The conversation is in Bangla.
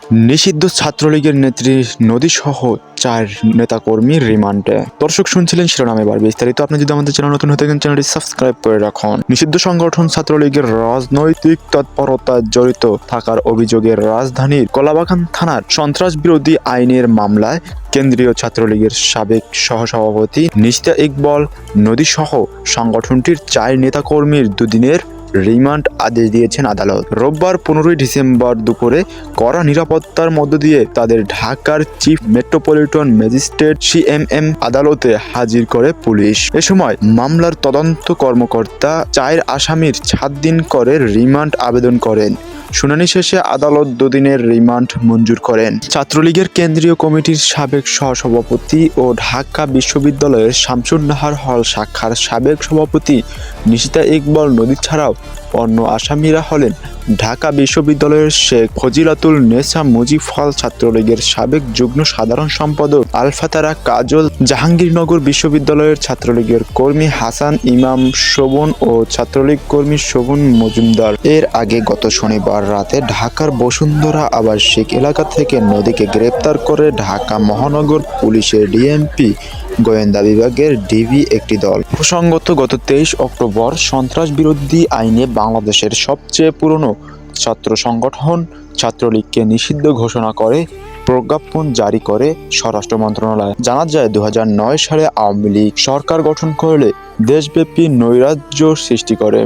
নিষিদ্ধ ছাত্রলীগের নেত্রী নদীসহ 4 নেতাকর্মী রিমান্ডে। দর্শক শুনছিলেন শিরোনাম, এবার বিস্তারিত। আপনি যদি আমাদের চ্যানেল নতুন হয়ে থাকেন, চ্যানেলটি সাবস্ক্রাইব করে রাখুন। নিষিদ্ধ সংগঠন ছাত্রলীগের রাজনৈতিক তৎপরতায় জড়িত থাকার অভিযোগে রাজধানীর কলাবাগান থানার সন্ত্রাস বিরোধী আইনের মামলায় কেন্দ্রীয় ছাত্রলীগের সাবেক সহসভাপতি নিশিতা ইকবাল নদীসহ সংগঠনটির 4 নেতাকর্মীর দুদিনের রিমান্ড আদেশ দিয়েছেন আদালত। রোববার 15 ডিসেম্বর দুপুরে কড়া নিরাপত্তার মধ্য দিয়ে তাদের ঢাকার চিফ মেট্রোপলিটন ম্যাজিস্ট্রেট সিএমএম আদালতে হাজির করে পুলিশ। এ সময় মামলার তদন্ত কর্মকর্তা 4 আসামির 7 দিন করে রিমান্ড আবেদন করেন। শুনানি শেষে আদালত 2 দিনের রিমান্ড মঞ্জুর করেন। ছাত্রলীগের কেন্দ্রীয় কমিটির সাবেক সহসভাপতি ও ঢাকা বিশ্ববিদ্যালয়ের শামসুন নাহার হল শাখার সাবেক সভাপতি নিশিতা ইকবাল নদী ছাড়াও অন্য আসামিরা হলেন ঢাকা বিশ্ববিদ্যালয়ের শেখ ফজিলাতুল নেসা মুজিব হল, ছাত্রলীগের সাবেক যুগ্ম সাধারণ সম্পাদক আলফাতারা কাজল, জাহাঙ্গীরনগর বিশ্ববিদ্যালয়ের ছাত্রলীগের কর্মী হাসান ইমাম শোভন ও ছাত্রলীগ কর্মী শোভন মজুমদার। এর আগে গত শনিবার রাতে ঢাকার বসুন্ধরা আবাসিক এলাকা থেকে নদীকে গ্রেপ্তার করে ঢাকা মহানগর পুলিশের ডিএমপি গোয়েন্দা বিভাগের ডিবি একটি দল। প্রসঙ্গত, গত 23 অক্টোবর সন্ত্রাস বিরোধী আইনে বাংলাদেশের সবচেয়ে পুরনো ছাত্র সংগঠন ছাত্রলীগকে নিষিদ্ধ ঘোষণা করে প্রজ্ঞাপন জারি করে স্বরাষ্ট্র মন্ত্রণালয়। জানা যায়, 2009 সালে আওয়ামী লীগ সরকার গঠন করলে দেশব্যাপী নৈরাজ্য সৃষ্টি করে।